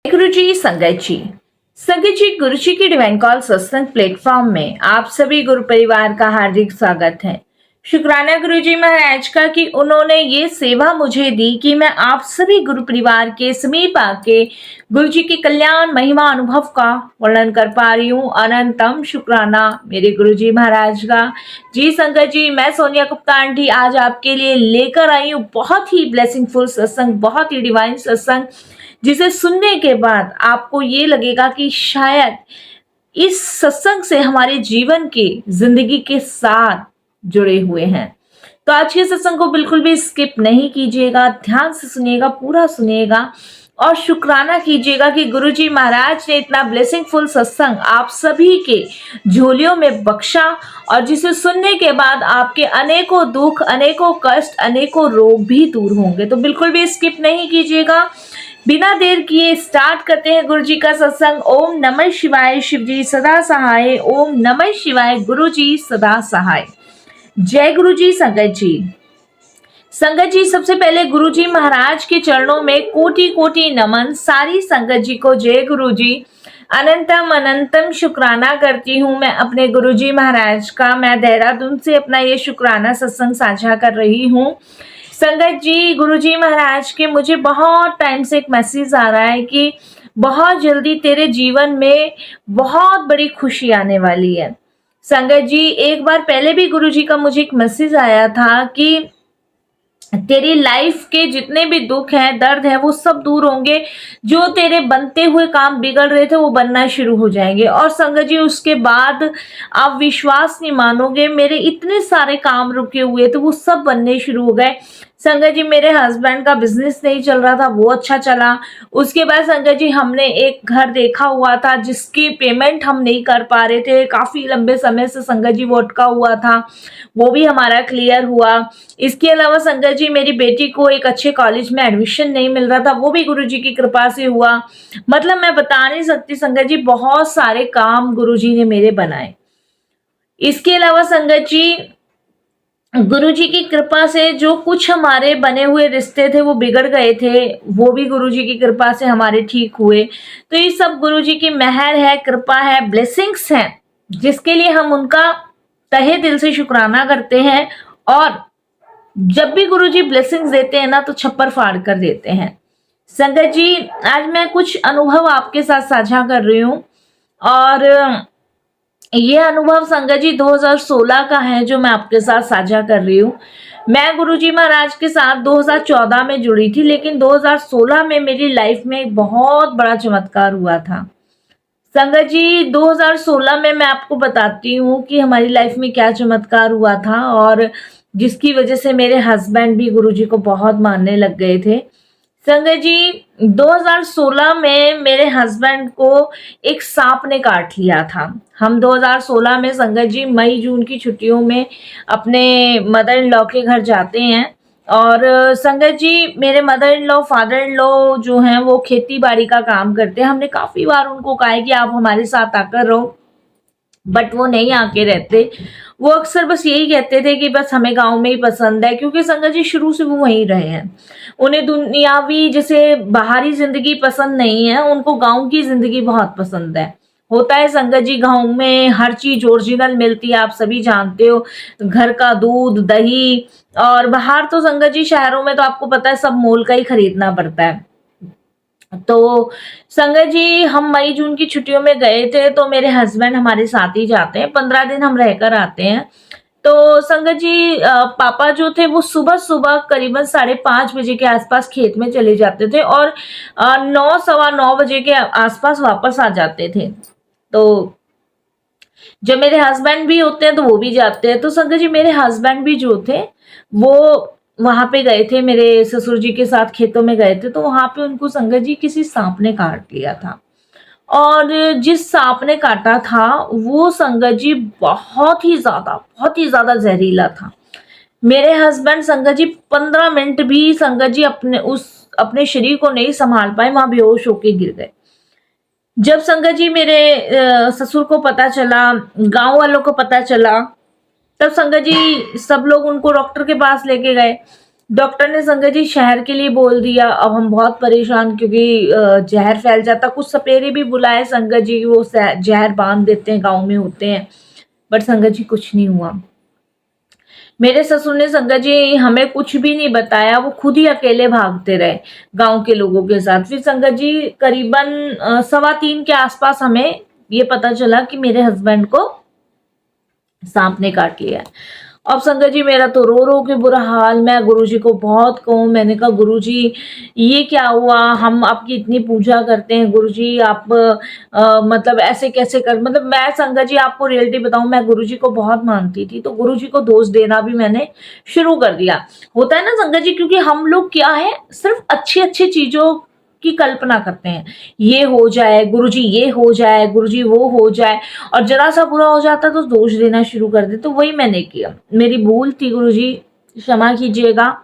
गुरु जी, संगत जी गुरु जी की divine call सत्संग प्लेटफॉर्म में आप सभी गुरु परिवार का हार्दिक स्वागत है। शुक्राना गुरु जी महाराज का कि उन्होंने ये सेवा मुझे दी कि मैं आप सभी गुरु परिवार के समीप आके गुरु जी के कल्याण महिमा अनुभव का वर्णन कर पा रही हूँ। अनंतम शुक्राना मेरे गुरु जी महाराज का। जी संगत जी, मैं सोनिया गुप्ता आंटी आज आपके लिए लेकर आई हूँ बहुत ही ब्लेसिंगफुल सत्संग, बहुत ही डिवाइन सत्संग, जिसे सुनने के बाद आपको ये लगेगा कि शायद इस सत्संग से हमारे जीवन के जिंदगी के साथ जुड़े हुए हैं। तो आज के सत्संग को बिल्कुल भी स्किप नहीं कीजिएगा, ध्यान से सुनिएगा, पूरा सुनिएगा और शुक्राना कीजिएगा कि गुरुजी महाराज ने इतना ब्लेसिंगफुल सत्संग आप सभी के झोलियों में बख्शा और जिसे सुनने के बाद आपके अनेकों दुख, अनेकों कष्ट, अनेकों रोग भी दूर होंगे। तो बिल्कुल भी स्किप नहीं कीजिएगा। बिना देर किए स्टार्ट करते हैं गुरु जी का सत्संग। ओम नमः शिवाय, शिव जी सदा सहाय। ओम नमः शिवाय, गुरु जी सदा सहाय। जय गुरु जी। संगत जी सबसे पहले गुरु जी महाराज के चरणों में कोटि कोटि नमन। सारी संगत जी को जय गुरु जी। अनंतम अनंतम शुक्राना करती हूँ मैं अपने गुरु जी महाराज का। मैं देहरादून से अपना ये शुक्राना सत्संग साझा कर रही हूँ। संगत जी, गुरुजी महाराज के मुझे बहुत टाइम से एक मैसेज आ रहा है कि बहुत जल्दी तेरे जीवन में बहुत बड़ी खुशी आने वाली है। संगत जी, एक बार पहले भी गुरुजी का मुझे एक मैसेज आया था कि तेरी लाइफ के जितने भी दुख हैं, दर्द है, वो सब दूर होंगे। जो तेरे बनते हुए काम बिगड़ रहे थे वो बनना शुरू हो जाएंगे। और संगत जी, उसके बाद आप विश्वास नहीं मानोगे, मेरे इतने सारे काम रुके हुए थे वो सब बनने शुरू हो गए। संगत जी, मेरे हस्बैंड का बिजनेस नहीं चल रहा था, वो अच्छा चला। उसके बाद संगत जी, हमने एक घर देखा हुआ था जिसकी पेमेंट हम नहीं कर पा रहे थे, काफी लंबे समय से संगत जी वो अटका हुआ था, वो भी हमारा क्लियर हुआ। इसके अलावा संगत जी, मेरी बेटी को एक अच्छे कॉलेज में एडमिशन नहीं मिल रहा था, वो भी गुरुजी की कृपा से हुआ। मतलब मैं बता नहीं सकती संगत जी, बहुत सारे काम गुरुजी ने मेरे बनाए। इसके अलावा संगत जी, गुरुजी की कृपा से जो कुछ हमारे बने हुए रिश्ते थे वो बिगड़ गए थे, वो भी गुरुजी की कृपा से हमारे ठीक हुए। तो ये सब गुरुजी की मेहर है, कृपा है, ब्लेसिंग्स हैं, जिसके लिए हम उनका तहे दिल से शुक्राना करते हैं। और जब भी गुरुजी ब्लेसिंग्स देते हैं ना, तो छप्पर फाड़ कर देते हैं। संगत जी, आज मैं कुछ अनुभव आपके साथ साझा कर रही हूँ और ये अनुभव संगत जी 2016 का है जो मैं आपके साथ साझा कर रही हूँ। मैं गुरुजी महाराज के साथ 2014 में जुड़ी थी, लेकिन 2016 में मेरी लाइफ में एक बहुत बड़ा चमत्कार हुआ था। संगत जी, 2016 में मैं आपको बताती हूँ कि हमारी लाइफ में क्या चमत्कार हुआ था और जिसकी वजह से मेरे हस्बैंड भी गुरुजी को बहुत मानने लग गए थे। संगत जी, 2016 में मेरे हस्बैंड को एक सांप ने काट लिया था। हम 2016 में संगत जी मई जून की छुट्टियों में अपने मदर इन लॉ के घर जाते हैं और संगत जी, मेरे mother in law, father in law जो हैं वो खेती बाड़ी का काम करते हैं। हमने काफी बार उनको कहा है कि आप हमारे साथ आकर रहो, बट वो नहीं आके रहते। वो अक्सर बस यही कहते थे कि बस हमें गांव में ही पसंद है, क्योंकि संगत जी शुरू से वो वहीं रहे हैं। उन्हें दुनियावी जैसे बाहरी जिंदगी पसंद नहीं है, उनको गांव की जिंदगी बहुत पसंद है। होता है संगत जी, गांव में हर चीज ओरिजिनल मिलती है, आप सभी जानते हो, घर का दूध, दही। और बाहर तो संगत जी शहरों में तो आपको पता है सब मोल का ही खरीदना पड़ता है। तो संगत जी, हम मई जून की छुट्टियों में गए थे, तो मेरे हस्बैंड हमारे साथ ही जाते हैं, 15 दिन हम रहकर आते हैं। तो संगत जी, पापा जो थे वो सुबह सुबह करीबन 5:30 बजे के आसपास खेत में चले जाते थे और 9 सवा 9 बजे के आसपास वापस आ जाते थे। तो जब मेरे हस्बैंड भी होते हैं तो वो भी जाते हैं। तो संगत जी, मेरे हस्बैंड भी जो थे वो वहां पे गए थे, मेरे ससुर जी के साथ खेतों में गए थे। तो वहां पे उनको संगत जी किसी सांप ने काट लिया था और जिस सांप ने काटा था वो संगत जी बहुत ही ज्यादा जहरीला था। मेरे हस्बैंड संगत जी 15 मिनट भी संगत जी अपने शरीर को नहीं संभाल पाए, वहां बेहोश होके गिर गए। जब संगत जी मेरे ससुर को पता चला, गांव वालों को पता चला, तब संगत जी सब लोग उनको डॉक्टर के पास लेके गए। डॉक्टर ने संगत जी शहर के लिए बोल दिया। अब हम बहुत परेशान, क्योंकि जहर फैल जाता। कुछ सपेरे भी बुलाए संगत जी, वो जहर बांध देते हैं, गांव में होते हैं, बट संगत जी कुछ नहीं हुआ। मेरे ससुर ने संगत जी हमें कुछ भी नहीं बताया, वो खुद ही अकेले भागते रहे गांव के लोगों के साथ। फिर संगत जी करीबन 3:15 के आसपास हमें ये पता चला कि मेरे हस्बैंड को सांप ने काट लिया है। अब संगत जी मेरा तो रो रो के बुरा हाल। मैं गुरुजी को बहुत कहूँ, मैंने कहा गुरुजी ये क्या हुआ, हम आपकी इतनी पूजा करते हैं गुरुजी, आप मतलब ऐसे कैसे कर, मतलब मैं संगत जी आपको रियलिटी बताऊं, मैं गुरुजी को बहुत मानती थी, तो गुरुजी को दोष देना भी मैंने शुरू कर दिया। होता है ना संगत जी, क्योंकि हम लोग क्या है, सिर्फ अच्छी अच्छी चीजों की कल्पना करते हैं, ये हो जाए गुरुजी, ये हो जाए गुरुजी, वो हो जाए, और जरा सा बुरा हो जाता तो दोष देना शुरू कर दे। तो वही मैंने किया, मेरी भूल थी गुरुजी, क्षमा कीजिएगा।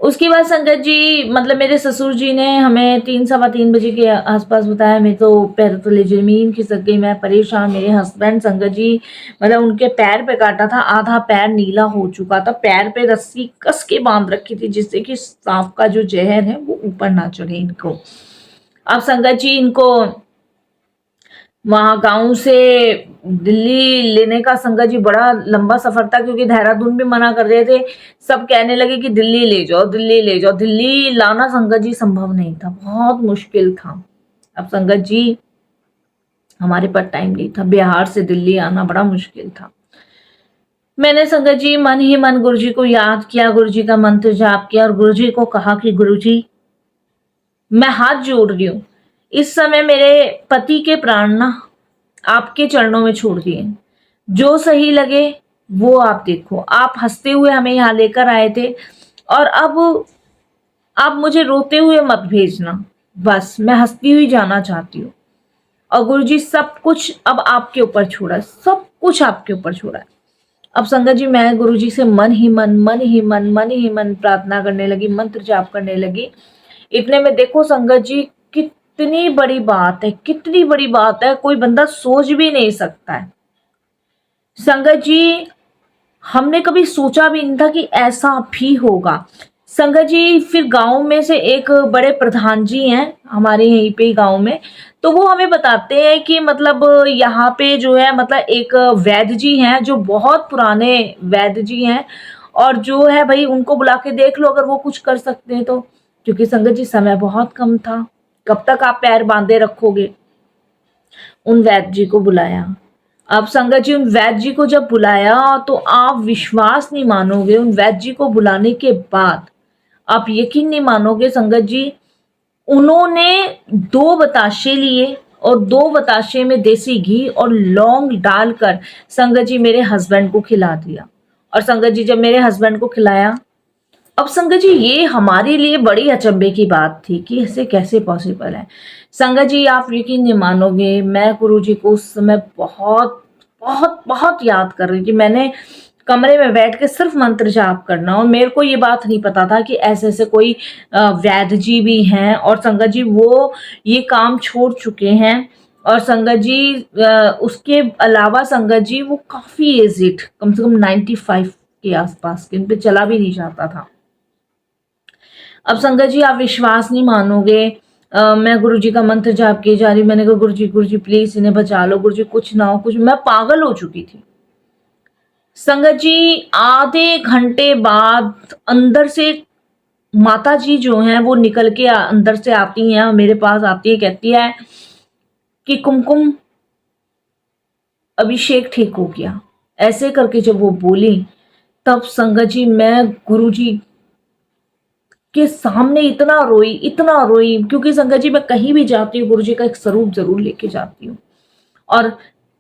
उसके बाद संगत जी मतलब मेरे ससुर जी ने हमें 3-3:15 बजे के आसपास बताया। मैं तो पैर तले जमीन खिसक गई, मैं परेशान। मेरे हस्बैंड संगत जी मतलब उनके पैर पे काटा था, आधा पैर नीला हो चुका था, पैर पे रस्सी कस के बांध रखी थी जिससे कि सांप का जो जहर है वो ऊपर ना चढ़े इनको। अब संगत जी इनको वहां गांव से दिल्ली लेने का संगत जी बड़ा लंबा सफर था, क्योंकि देहरादून भी मना कर रहे थे। सब कहने लगे कि दिल्ली ले जाओ, दिल्ली ले जाओ। दिल्ली लाना संगत जी संभव नहीं था, बहुत मुश्किल था। अब संगत जी हमारे पास टाइम नहीं था, बिहार से दिल्ली आना बड़ा मुश्किल था। मैंने संगत जी मन ही मन गुरुजी को याद किया, गुरुजी का मंत्र जाप किया, और गुरुजी को कहा कि गुरुजी मैं हाथ जोड़ रही हूँ, इस समय मेरे पति के प्राण ना आपके चरणों में छोड़ दिए, जो सही लगे वो आप देखो। आप हंसते हुए हमें यहाँ लेकर आए थे, और अब आप मुझे रोते हुए मत भेजना, बस मैं हंसती हुई जाना चाहती हूँ। और गुरुजी सब कुछ अब आपके ऊपर छोड़ा है, सब कुछ आपके ऊपर छोड़ा है। अब संगत जी मैं गुरुजी से मन ही मन प्रार्थना करने लगी, मंत्र जाप करने लगी। इतने में देखो संगत जी कितनी बड़ी बात है, कितनी बड़ी बात है, कोई बंदा सोच भी नहीं सकता है। संगत जी हमने कभी सोचा भी नहीं था कि ऐसा भी होगा। संगत जी फिर गांव में से एक बड़े प्रधान जी हैं हमारे यहीं पे गांव में, तो वो हमें बताते हैं कि मतलब यहाँ पे जो है मतलब एक वैद्य जी हैं जो बहुत पुराने वैद्य जी हैं, और जो है भाई उनको बुला के देख लो अगर वो कुछ कर सकते हैं तो। क्योंकि संगत जी समय बहुत कम था, कब तक आप पैर बांधे रखोगे। उन वैद्य जी को बुलाया। अब संगत जी उन वैद्य जी को जब बुलाया तो आप विश्वास नहीं मानोगे, उन वैद्य जी को बुलाने के बाद आप यकीन नहीं मानोगे संगत जी, उन्होंने 2 बताशे लिए और 2 बताशे में देसी घी और लौंग डालकर संगत जी मेरे हस्बैंड को खिला दिया। और संगत जी जब मेरे हस्बैंड को खिलाया, अब संगत जी ये हमारे लिए बड़ी अचंभे की बात थी कि ऐसे कैसे पॉसिबल है। संगत जी आप यकीन नहीं मानोगे, मैं गुरुजी को उस समय बहुत बहुत बहुत याद कर रही थी। मैंने कमरे में बैठ के सिर्फ मंत्र जाप करना, और मेरे को ये बात नहीं पता था कि ऐसे ऐसे कोई वैद्य जी भी हैं, और संगत जी वो ये काम छोड़ चुके हैं। और संगत जी उसके अलावा संगत जी वो काफी एजिड, कम से कम 95 के आसपास के, इन पे चला भी नहीं जाता था। अब संगत जी आप विश्वास नहीं मानोगे, मैं गुरुजी का मंत्र जाप किए जा रही, मैंने कहा गुरुजी गुरुजी प्लीज इन्हें बचा लो, गुरुजी कुछ ना हो कुछ, मैं पागल हो चुकी थी। संगत जी आधे घंटे बाद अंदर से माता जी जो हैं वो निकल के अंदर से आती हैं, मेरे पास आती है, कहती है कि कुमकुम अभिषेक ठीक हो गया। ऐसे करके जब वो बोली तब संगत जी मैं गुरुजी के सामने इतना रोई, क्योंकि संगत जी मैं कहीं भी जाती हूँ गुरुजी का एक स्वरूप जरूर लेके जाती हूँ, और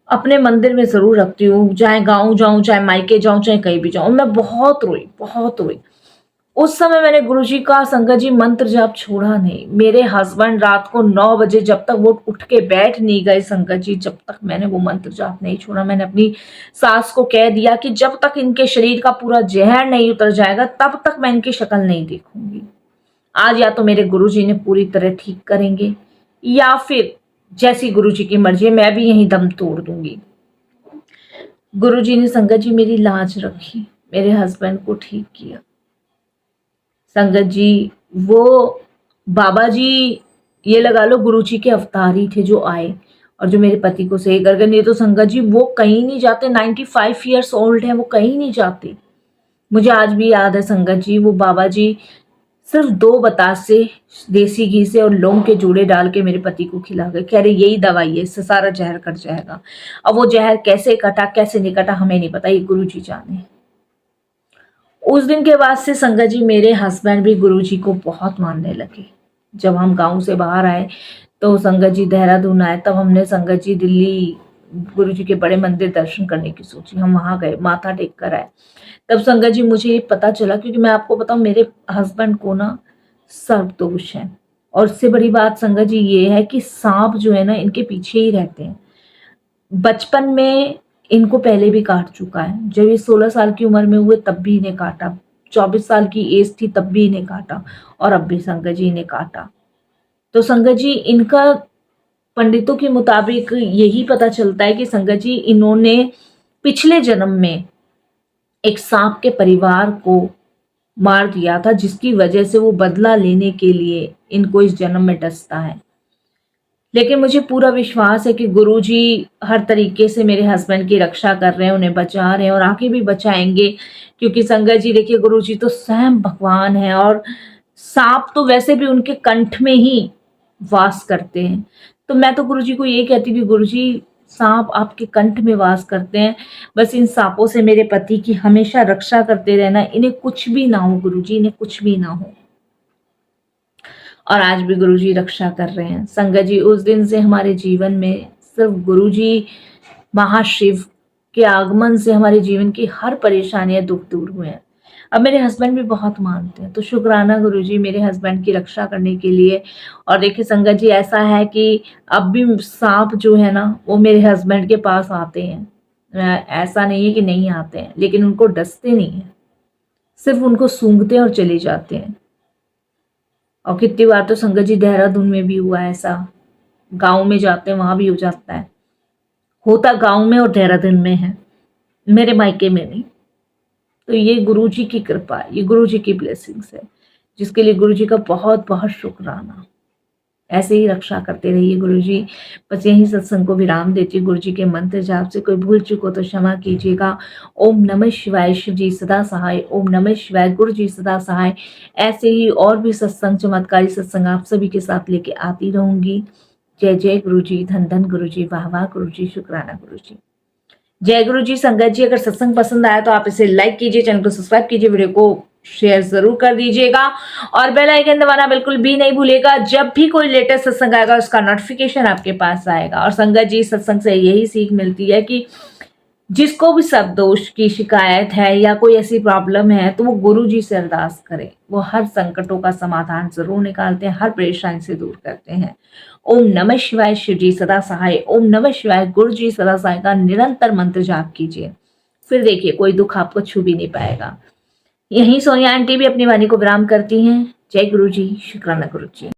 अपने मंदिर में जरूर रखती हूँ, चाहे गाँव जाऊं, चाहे मायके जाऊं, चाहे कहीं भी जाऊं। मैं बहुत रोई, बहुत रोई। उस समय मैंने गुरुजी का संगत जी मंत्र जाप छोड़ा नहीं। मेरे हस्बैंड रात को 9 बजे जब तक वो उठ के बैठ नहीं गए संगत जी, जब तक मैंने वो मंत्र जाप नहीं छोड़ा। मैंने अपनी सास को कह दिया कि जब तक इनके शरीर का पूरा जहर नहीं उतर जाएगा तब तक मैं इनकी शक्ल नहीं देखूंगी। आज या तो मेरे गुरुजी ने पूरी तरह ठीक करेंगे, या फिर जैसी गुरुजी की मर्जी मैं भी यहीं दम तोड़ दूंगी। गुरुजी ने संगत जी मेरी लाज रखी, मेरे हस्बैंड को ठीक किया। संगत जी वो बाबा जी, ये लगा लो गुरु जी के अवतार ही थे जो आए और जो मेरे पति को सही कर गए। नहीं तो संगत जी वो कहीं नहीं जाते, 95 ईयर्स ओल्ड है, वो कहीं नहीं जाते। मुझे आज भी याद है संगत जी, वो बाबा जी सिर्फ 2 बतासे देसी घी से और लौंग के जूड़े डाल के मेरे पति को खिला गए। कह रहे यही दवाई है, इससे सारा जहर कट जाएगा। अब वो जहर कैसे कटा कैसे नहीं कटा हमें नहीं पता, ये गुरु जी जाने। उस दिन के बाद से संगत जी मेरे हस्बैंड भी गुरु जी को बहुत मानने लगे। जब हम गांव से बाहर आए तो संगत जी देहरादून आए, तब हमने संगत जी दिल्ली गुरु जी के बड़े मंदिर दर्शन करने की सोची। हम वहां गए, माथा टेक कर आए। तब संगत जी मुझे ये पता चला, क्योंकि मैं आपको बताऊं मेरे हस्बैंड को ना सर्पदोष है, और उससे बड़ी बात संगत जी ये है कि सांप जो है ना इनके पीछे ही रहते हैं। बचपन में इनको पहले भी काट चुका है, जब ये 16 साल की उम्र में हुए तब भी इन्हें काटा, 24 साल की एज थी तब भी इन्हें काटा, और अब भी संगत जी इन्हें काटा। तो संगत जी इनका पंडितों के मुताबिक यही पता चलता है कि संगत जी इन्होंने पिछले जन्म में एक सांप के परिवार को मार दिया था, जिसकी वजह से वो बदला लेने के लिए इनको इस जन्म में डसता है। लेकिन मुझे पूरा विश्वास है कि गुरुजी हर तरीके से मेरे हस्बैंड की रक्षा कर रहे हैं, उन्हें बचा रहे हैं और आगे भी बचाएंगे। क्योंकि संगत जी देखिए, गुरुजी तो स्वयं भगवान है, और सांप तो वैसे भी उनके कंठ में ही वास करते हैं। तो मैं तो गुरुजी को ये कहती हूँ, गुरुजी सांप आपके कंठ में वास करते हैं, बस इन सांपों से मेरे पति की हमेशा रक्षा करते रहना, इन्हें कुछ भी ना हो गुरुजी, इन्हें कुछ भी ना हो। और आज भी गुरुजी रक्षा कर रहे हैं। संगत जी उस दिन से हमारे जीवन में सिर्फ गुरुजी महाशिव के आगमन से हमारे जीवन की हर परेशानियां दुख दूर हुए हैं। अब मेरे हस्बैंड भी बहुत मानते हैं, तो शुक्राना गुरुजी मेरे हस्बैंड की रक्षा करने के लिए। और देखिए संगत जी ऐसा है कि अब भी सांप जो है ना वो मेरे हस्बैंड के पास आते हैं। ऐसा नहीं है कि नहीं आते हैं, लेकिन उनको डसते नहीं है, सिर्फ उनको सूंघते और चले जाते हैं। और कितनी बार तो संगत जी देहरादून में भी हुआ ऐसा, गांव में जाते हैं वहां भी हो जाता है। होता गांव में और देहरादून में है, मेरे मायके में नहीं। तो ये गुरुजी की कृपा है, ये गुरुजी की ब्लेसिंग्स है, जिसके लिए गुरुजी का बहुत बहुत शुक्राना। ऐसे ही रक्षा करते रहिए गुरुजी। बस यही सत्संग को विराम देती हूँ गुरुजी के मंत्र जाप से। कोई भूल चुको तो क्षमा कीजिएगा। ओम नमः शिवाय, शिव जी सदा सहाय। ओम नमः शिवाय, गुरु जी सदा सहाय। ऐसे ही और भी सत्संग, चमत्कारी सत्संग आप सभी के साथ लेके आती रहूंगी। जय जय गुरु जी, धन धन गुरु जी, वाह वाह गुरु जी, शुक्राना गुरु जी। जय गुरु जी। संगत जी अगर सत्संग पसंद आया तो आप इसे लाइक कीजिए, चैनल को सब्सक्राइब कीजिए, वीडियो को शेयर जरूर कर दीजिएगा और बेल आइकन दबाना बिल्कुल भी नहीं भूलिएगा। जब भी कोई लेटेस्ट सत्संग आएगा उसका नोटिफिकेशन आपके पास आएगा। और संगत जी सत्संग से यही सीख मिलती है कि जिसको भी सब दोष की शिकायत है या कोई ऐसी प्रॉब्लम है तो वो गुरु जी से अरदास करें, वो हर संकटों का समाधान जरूर निकालते हैं, हर परेशानी से दूर करते हैं। ओम नमः शिवाय, शिव जी सदा सहाय। ओम नमः शिवाय, गुरु जी सदा सहाय का निरंतर मंत्र जाप कीजिए, फिर देखिए कोई दुख आपको छू भी नहीं पाएगा। यही सोनिया आंटी भी अपनी वाणी को विराम करती हैं। जय गुरु जी, शुक्राना गुरु जी।